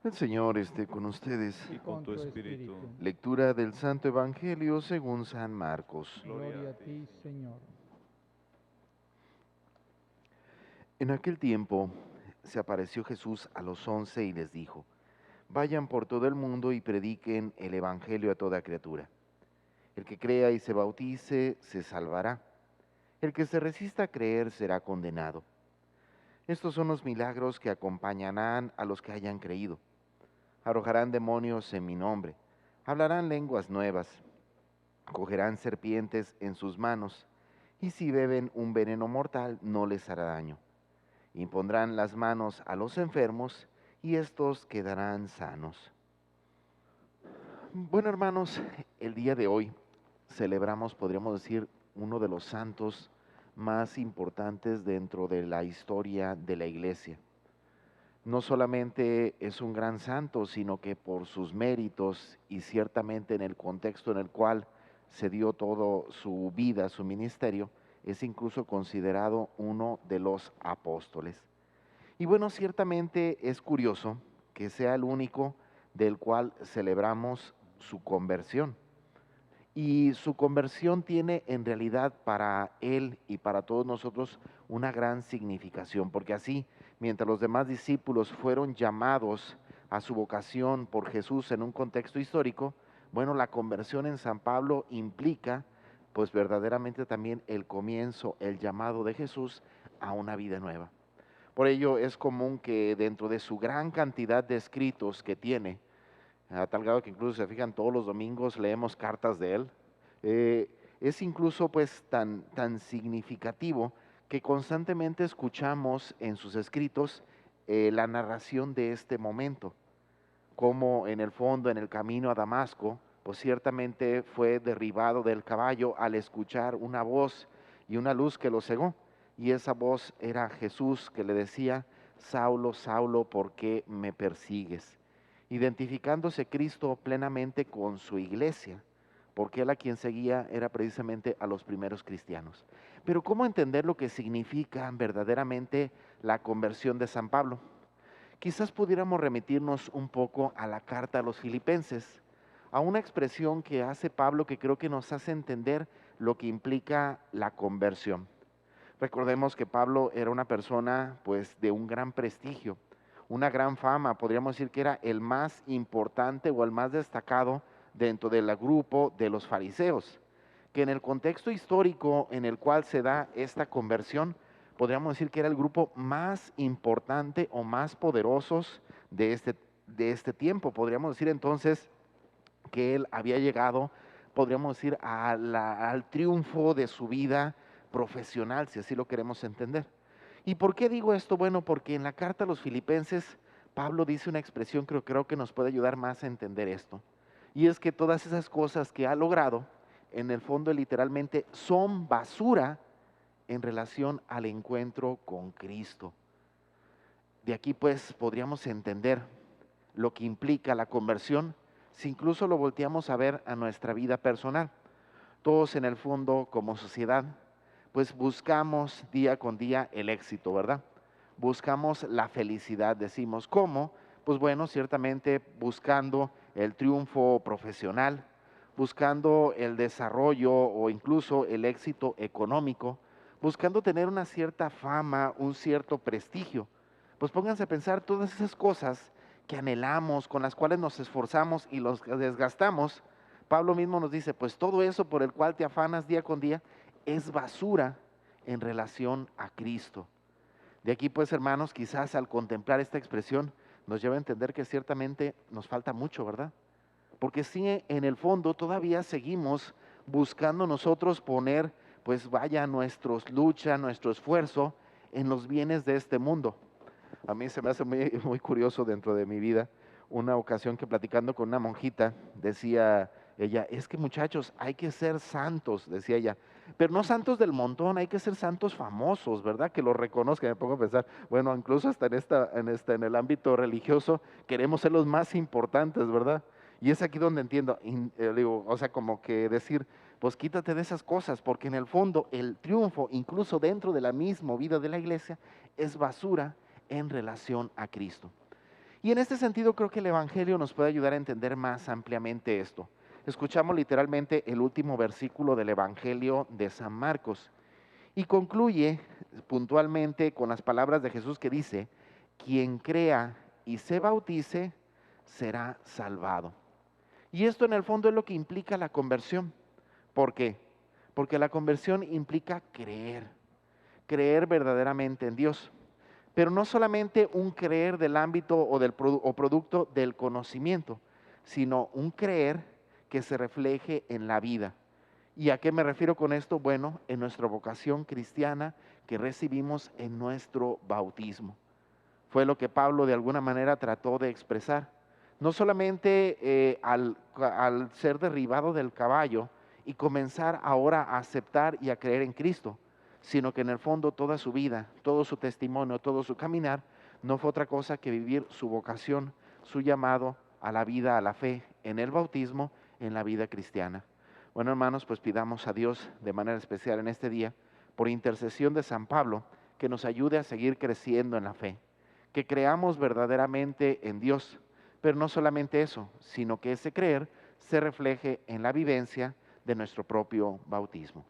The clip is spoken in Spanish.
El Señor esté con ustedes. y con tu espíritu. Lectura del Santo Evangelio según San Marcos. Gloria a ti, Señor. En aquel tiempo se apareció Jesús a los 11 y les dijo: Vayan por todo el mundo y prediquen el Evangelio a toda criatura. El que crea y se bautice se salvará. El que se resista a creer será condenado. Estos son los milagros que acompañarán a los que hayan creído. Arrojarán demonios en mi nombre, hablarán lenguas nuevas, cogerán serpientes en sus manos, y si beben un veneno mortal no les hará daño. Impondrán las manos a los enfermos, y éstos quedarán sanos. Bueno, hermanos, el día de hoy celebramos, podríamos decir, uno de los santos más importantes dentro de la historia de la Iglesia. No solamente es un gran santo, sino que por sus méritos y ciertamente en el contexto en el cual se dio todo su vida, su ministerio, es incluso considerado uno de los apóstoles. Y bueno, ciertamente es curioso que sea el único del cual celebramos su conversión. Y su conversión tiene en realidad para él y para todos nosotros una gran significación, porque así, mientras los demás discípulos fueron llamados a su vocación por Jesús en un contexto histórico, bueno, la conversión en San Pablo implica pues verdaderamente también el comienzo, el llamado de Jesús a una vida nueva. Por ello es común que dentro de su gran cantidad de escritos que tiene, a tal grado que incluso se fijan todos los domingos leemos cartas de él. Es incluso pues tan significativo que constantemente escuchamos en sus escritos la narración de este momento, como en el fondo, en el camino a Damasco, pues ciertamente fue derribado del caballo al escuchar una voz y una luz que lo cegó. Y esa voz era Jesús que le decía: Saulo, Saulo, ¿por qué me persigues? Identificándose Cristo plenamente con su iglesia, porque él a quien seguía era precisamente a los primeros cristianos. Pero ¿cómo entender lo que significa verdaderamente la conversión de San Pablo? Quizás pudiéramos remitirnos un poco a la carta a los Filipenses, a una expresión que hace Pablo que creo que nos hace entender lo que implica la conversión. Recordemos que Pablo era una persona pues de un gran prestigio, una gran fama, podríamos decir que era el más importante o el más destacado dentro del grupo de los fariseos, que en el contexto histórico en el cual se da esta conversión, podríamos decir que era el grupo más importante o más poderosos de este tiempo. Podríamos decir entonces que él había llegado, podríamos decir, al triunfo de su vida profesional, si así lo queremos entender. ¿Y por qué digo esto? Bueno, porque en la carta a los Filipenses, Pablo dice una expresión que creo que nos puede ayudar más a entender esto. Y es que todas esas cosas que ha logrado, en el fondo literalmente son basura en relación al encuentro con Cristo. De aquí pues podríamos entender lo que implica la conversión si incluso lo volteamos a ver a nuestra vida personal. Todos en el fondo como sociedad pues buscamos día con día el éxito, ¿verdad? Buscamos la felicidad, decimos. ¿Cómo? Pues bueno, ciertamente buscando el triunfo profesional, buscando el desarrollo o incluso el éxito económico, buscando tener una cierta fama, un cierto prestigio. Pues pónganse a pensar todas esas cosas que anhelamos, con las cuales nos esforzamos y los desgastamos. Pablo mismo nos dice, pues todo eso por el cual te afanas día con día es basura en relación a Cristo. De aquí pues, hermanos, quizás al contemplar esta expresión nos lleva a entender que ciertamente nos falta mucho, ¿verdad? Porque sí, en el fondo todavía seguimos buscando nosotros poner, pues vaya, nuestros lucha, nuestro esfuerzo en los bienes de este mundo. A mí se me hace muy curioso dentro de mi vida una ocasión que platicando con una monjita decía ella: es que muchachos, hay que ser santos, decía ella, pero no santos del montón, hay que ser santos famosos, ¿verdad? Que lo reconozcan. Me pongo a pensar, bueno, incluso hasta en el ámbito religioso queremos ser los más importantes, ¿verdad? Y es aquí donde entiendo, digo, o sea, como que decir, pues quítate de esas cosas, porque en el fondo el triunfo, incluso dentro de la misma vida de la iglesia, es basura en relación a Cristo. Y en este sentido creo que el Evangelio nos puede ayudar a entender más ampliamente esto. Escuchamos literalmente el último versículo del Evangelio de San Marcos y concluye puntualmente con las palabras de Jesús que dice, quien crea y se bautice será salvado. Y esto en el fondo es lo que implica la conversión. ¿Por qué? Porque la conversión implica creer verdaderamente en Dios. Pero no solamente un creer del ámbito o producto del conocimiento, sino un creer que se refleje en la vida. ¿Y a qué me refiero con esto? Bueno, en nuestra vocación cristiana que recibimos en nuestro bautismo. Fue lo que Pablo de alguna manera trató de expresar. No solamente al ser derribado del caballo y comenzar ahora a aceptar y a creer en Cristo, sino que en el fondo toda su vida, todo su testimonio, todo su caminar, no fue otra cosa que vivir su vocación, su llamado a la vida, a la fe, en el bautismo, en la vida cristiana. Bueno, hermanos, pues pidamos a Dios de manera especial en este día, por intercesión de San Pablo, que nos ayude a seguir creciendo en la fe, que creamos verdaderamente en Dios, pero no solamente eso, sino que ese creer se refleje en la vivencia de nuestro propio bautismo.